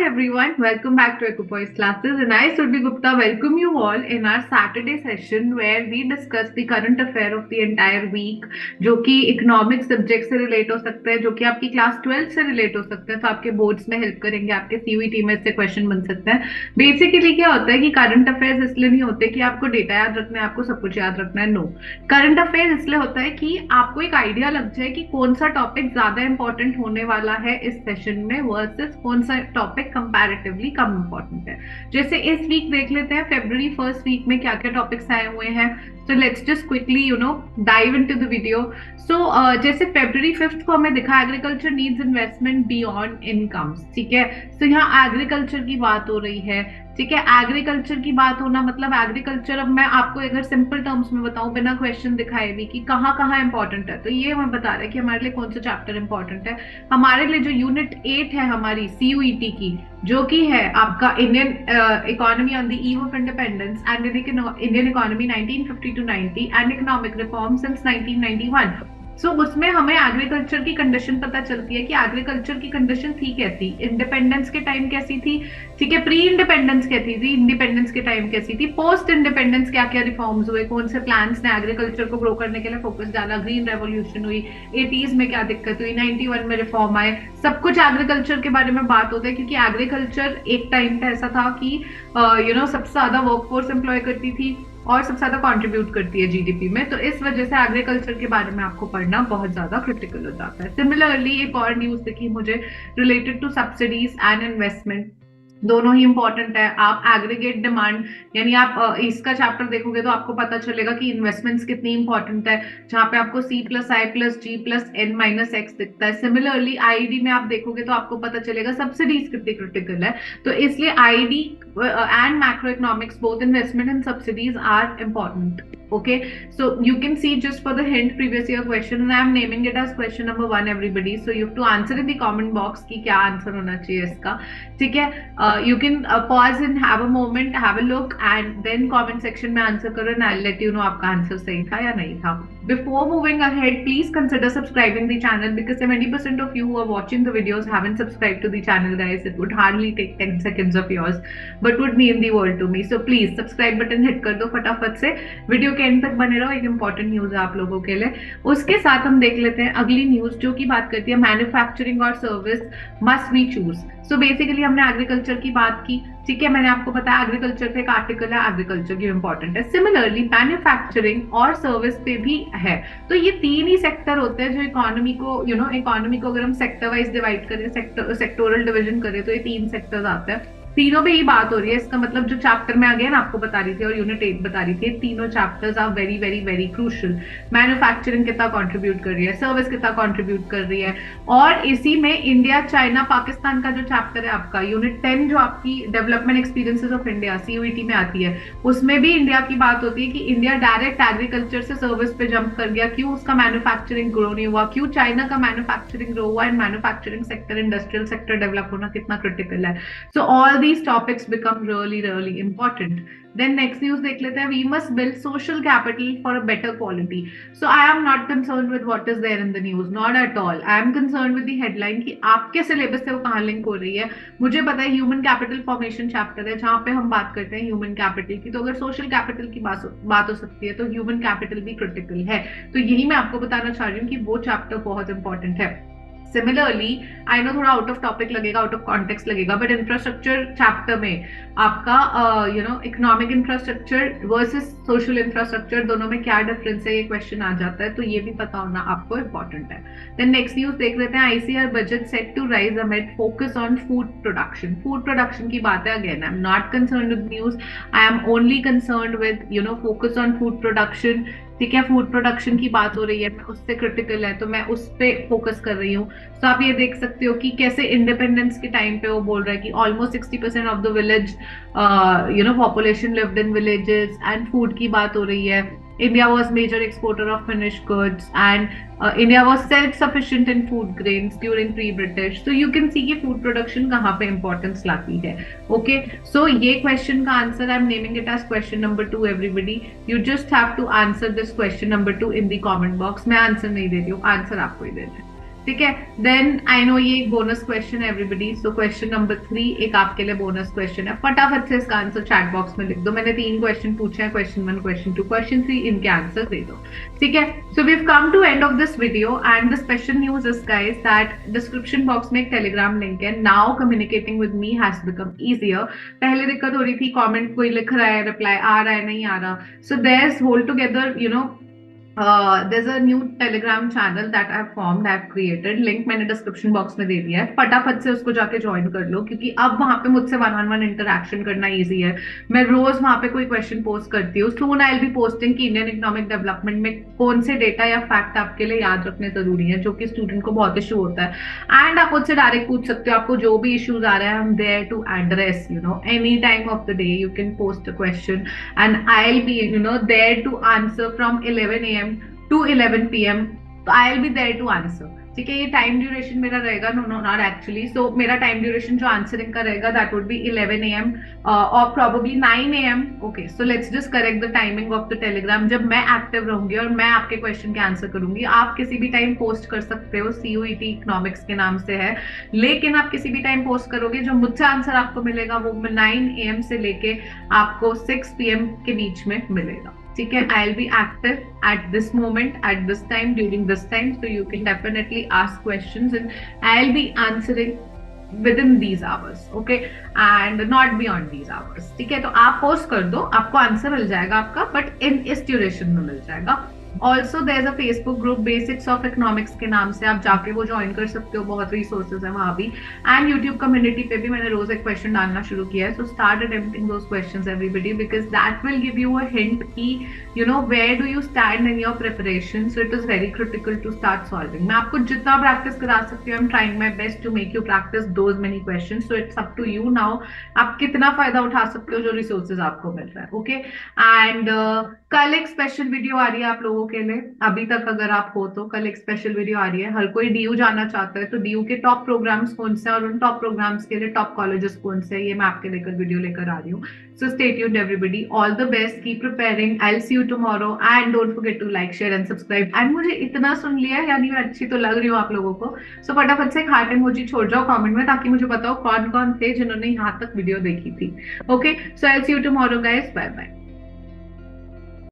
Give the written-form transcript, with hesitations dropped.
everyone, welcome back to Equipoise classes and I Surbi Gupta welcome you all in our Saturday session where we discuss the current affair of the entire week जो कि economic subject से relate हो सकते हैं, जो कि आपकी class 12 से रिलेट हो सकते हैं, तो आपके बोर्ड्स में हेल्प करेंगे, आपके सीयूईटी में इससे क्वेश्चन बन सकते हैं। बेसिकली क्या होता है कि करंट अफेयर्स इसलिए नहीं होते कि आपको डेटा याद रखना है, आपको सब कुछ याद रखना है। नो, करंट अफेयर्स इसलिए होता है कि आपको एक आइडिया लग जाए कि कौन सा टॉपिक ज्यादा इंपॉर्टेंट होने वाला है इस सेशन में वर्सेस कौन सा टॉपिक कंपैरेटिवली कम इंपॉर्टेंट है। जैसे इस वीक देख लेते हैं फेब्रुअरी फर्स्ट वीक में क्या क्या टॉपिक्स आए हुए हैं। So let's just quickly, dive into the video. So जैसे February 5th को हमें दिखा agriculture needs investment beyond incomes, ठीक है। तो यहाँ agriculture की बात हो रही है, ठीक है। एग्रीकल्चर की बात होना मतलब एग्रीकल्चर, अब मैं आपको अगर सिंपल टर्म्स में बताऊं बिना क्वेश्चन दिखाए भी कि कहाँ कहाँ इंपॉर्टेंट है, तो ये हमें बता रहा है कि हमारे लिए कौन सा चैप्टर इंपॉर्टेंट है। हमारे लिए जो यूनिट 8 है हमारी सीयूईटी की, जो कि है आपका Indian economy on the eve of independence and Indian economy 1950 to 90 and economic reform since 1991। सो उसमें हमें एग्रीकल्चर की कंडीशन पता चलती है कि एग्रीकल्चर की कंडीशन थी कैसी, इंडिपेंडेंस के टाइम कैसी थी, ठीक है, प्री इंडिपेंडेंस कैसी थी, इंडिपेंडेंस के टाइम कैसी थी, पोस्ट इंडिपेंडेंस क्या क्या रिफॉर्म्स हुए, कौन से प्लान्स ने एग्रीकल्चर को ग्रो करने के लिए फोकस डाला, ग्रीन रेवोल्यूशन हुई, 80s में क्या दिक्कत हुई, 91 में रिफॉर्म आए, सब कुछ एग्रीकल्चर के बारे में बात होता है। क्योंकि एग्रीकल्चर एक टाइम पे ऐसा था कि सबसे ज्यादा वर्कफोर्स एम्प्लॉय करती थी और सबसे ज्यादा कंट्रीब्यूट करती है जीडीपी में, तो इस वजह से एग्रीकल्चर के बारे में आपको पढ़ना बहुत ज्यादा क्रिटिकल हो जाता है। सिमिलरली एक और न्यूज देखी मुझे related to subsidies and investment, दोनों ही इंपॉर्टेंट है। आप एग्रीगेट डिमांड यानी आप इसका चैप्टर देखोगे तो आपको पता चलेगा कि इन्वेस्टमेंट्स कितनी इंपॉर्टेंट है, जहां पे आपको C+I+G+N-X दिखता है। सिमिलरली आईडी में आप देखोगे तो आपको पता चलेगा सब्सिडीज कितनी क्रिटिकल है। तो इसलिए ID and macro economics both investment and subsidies are important. Okay, so you can see just for the hint previous year question and I am naming it as question number 1 everybody, so you have to answer in the comment box कि क्या answer होना चाहिए इसका, ठीक है। You can pause and have a moment, have a look and then comment section में answer करो and I'll let you know आपका आंसर सही था या नहीं था। Before moving ahead, please consider subscribing the channel because 70% of you who are watching the videos haven't subscribed to the channel, guys. It would hardly take 10 seconds of yours but would mean the world to me, so please subscribe button hit कर दो फटाफट से, video के and तक बने रहो, एक important news है आप लोगों के लिए। उसके साथ हम देख लेते हैं अगली न्यूज जो की बात करती है मैन्युफैक्चरिंग और service must we choose. So basically हमने एग्रीकल्चर की बात की, ठीक है, मैंने आपको बताया एग्रीकल्चर पे एक आर्टिकल है, एग्रीकल्चर की इंपॉर्टेंट है। सिमिलरली मैन्युफैक्चरिंग और सर्विस पे भी है। तो ये तीन ही सेक्टर होते हैं जो इकोनॉमी को इकोनॉमी को अगर हम सेक्टर वाइज डिवाइड करें, सेक्टोरल डिवीजन करें तो ये तीन सेक्टर्स आते हैं, तीनों पे ही बात हो रही है। इसका मतलब जो चैप्टर में अगेन आपको बता रही थी और यूनिट 8 बता रही थी, तीनों chapters are very very very crucial. Manufacturing कितना कंट्रीब्यूट कर रही है, सर्विस कितना कंट्रीब्यूट कर रही है, और इसी में इंडिया चाइना पाकिस्तान का जो चैप्टर है आपका यूनिट 10 जो आपकी development experiences of India CUET में आती है, उसमें भी इंडिया की बात होती है कि इंडिया डायरेक्ट एग्रीकल्चर से सर्विस पे जंप कर गया, क्यों उसका मैन्युफैक्चरिंग ग्रो नहीं हुआ, क्यों चाइना का मैन्युफैक्चरिंग ग्रो हुआ, and manufacturing sector industrial sector develop होना कितना क्रिटिकल है। So all these topics become really important. Then next news देख लेते हैं, we must build social capital for a better quality. So I am not concerned with what is there in the news, not at all. I am concerned with the headline कि आपके syllabus से वो कहाँ link हो रही है। मुझे पता है ह्यूमन कैपिटल फॉर्मेशन चैप्टर है जहाँ पे हम बात करते हैं ह्यूमन कैपिटल की, तो अगर सोशल कैपिटल की बात हो सकती है तो ह्यूमन कैपिटल भी क्रिटिकल है। तो यही मैं आपको बताना चाह रही हूँ कि वो चैप्टर बहुत इंपॉर्टेंट है। सिमिलरली आई नो थोड़ा आउट ऑफ टॉपिक लगेगा, आउट ऑफ कॉन्टेक्स्ट लगेगा, बट इंफ्रास्ट्रक्चर चैप्टर में आपका economic infrastructure versus social infrastructure दोनों में क्या डिफरेंस है, ये क्वेश्चन आ जाता है, तो ये भी पता होना आपको इंपॉर्टेंट है। देन नेक्स्ट न्यूज देख लेते हैं, ICR budget set to rise amid focus on food production. Food production की बात है, again I am not concerned with news, I am only concerned with focus on food production, ठीक है। Food production की बात हो रही है, उससे क्रिटिकल है तो मैं उस पे फोकस कर रही हूँ। तो आप ये देख सकते हो कि कैसे इंडिपेंडेंस के टाइम पे वो बोल रहा है कि almost 60% of the village population lived in villages, and food की बात हो रही है। India was major exporter of finished goods and India was self-sufficient in food grains during pre-British. So you can see कि food production कहाँ पे importance लाती है। Okay, so ये question का answer I'm naming it as question number 2 everybody. You just have to answer this question number 2 in the comment box. मैं answer नहीं दे रही हूँ, answer आपको ही देना है, ठीक है। देन आई नो ये एक बोनस क्वेश्चन है एवरीबडी, सो क्वेश्चन नंबर 3 एक आपके लिए बोनस क्वेश्चन है, फटाफट से इसका आंसर चैट बॉक्स में लिख दो। मैंने 3 क्वेश्चन पूछे हैं, क्वेश्चन 1, क्वेश्चन 2, क्वेश्चन 3, इनके आंसर दे दो, ठीक है। So we have come to end of this video and the special news is guys that description box में एक टेलीग्राम लिंक है। Now communicating with me has become easier. पहले दिक्कत हो रही थी, कमेंट कोई लिख रहा है, रिप्लाई आ रहा है नहीं आ रहा, so there is whole together you know there's a new telegram channel that I've formed, I've created, link मैंने डिस्क्रिप्शन बॉक्स में दे दिया है, फटाफट से उसको जाके ज्वाइन कर लो, क्योंकि अब वहां पे मुझसे 1-on-1 इंटरेक्शन करना इजी है। मैं रोज वहां पे कोई क्वेश्चन पोस्ट करती हूँ। सून आई विल बी पोस्टिंग कि इंडियन इकोनॉमिक डेवलपमेंट में कौन से डेटा या फैक्ट आपके लिए याद रखने जरूरी है, जो कि स्टूडेंट को बहुत इशू होता है। एंड आप मुझसे डायरेक्ट पूछ सकते हो, आपको जो भी इश्यूज आ रहा है, I'm there to address, you know, any time of the day you can post a question and I'll be, you know, there to answer from 11 a.m. to 11 p.m. तो I'll be there to answer, ठीक है। ये time duration मेरा रहेगा, no no not actually, सो मेरा time duration जो answering का रहेगा दैट वुड बी 11 a.m. और probably 9 a.m. Okay, so let's just correct the timing of the Telegram, जब मैं एक्टिव रहूंगी और मैं आपके क्वेश्चन के आंसर करूंगी। आप किसी भी टाइम पोस्ट कर सकते हो, CUET इकोनॉमिक्स के नाम से है, लेकिन आप किसी भी टाइम पोस्ट करोगे, जो मुझसे आंसर आपको मिलेगा वो 9 a.m. से लेके आपको 6 p.m. के बीच में मिलेगा, ठीक है। I will be active at this moment, at this time, during this time, so you can definitely ask questions and I'll be answering within these hours, okay, and not beyond these hours, ठीक है। तो आप post कर दो, आपको answer मिल जाएगा आपका, but इस ड्यूरेशन में मिल जाएगा। Also there is a Facebook group basics of economics के नाम से, आप जाके वो ज्वाइन कर सकते हो, बहुत रिसोर्सेज है वहां भी। एंड यूट्यूब कम्युनिटी पे भी मैंने रोज एक क्वेश्चन डालना शुरू किया है, so start attempting those questions everybody, because that will give you a hint कि you know where do you stand in your preparation, so it is very critical to start solving. मैं आपको जितना practice करा सकती हूँ, I am trying my best to make you practice those many question, so it's up to you now, आप कितना फायदा उठा सकते हो जो रिसोर्सेज आपको मिल रहा है, ओके। एंड कल एक स्पेशल वीडियो आ रही है आप लोगों के लिए, अभी तक अगर आप हो तो कल एक स्पेशल वीडियो आ रही है। हर कोई DU जाना चाहता है, तो DU के टॉप प्रोग्राम्स कौन से और उन टॉप प्रोग्राम्स के लिए टॉप कॉलेजेस कौन से, ये मैं आपके लेकर वीडियो लेकर आ रही हूँ। So stay tuned everybody, all the best, keep preparing, I will see you tomorrow and don't forget to like, share and subscribe. And मुझे इतना सुन लिया है, यानी मैं अच्छी तो लग रही हूँ आप लोगों को, सो फटाफट से एक हार्ट इमोजी छोड़ जाओ कमेंट में, ताकि मुझे बताओ कौन कौन थे जिन्होंने यहाँ तक वीडियो देखी थी, okay. So I will see you tomorrow guys, bye bye.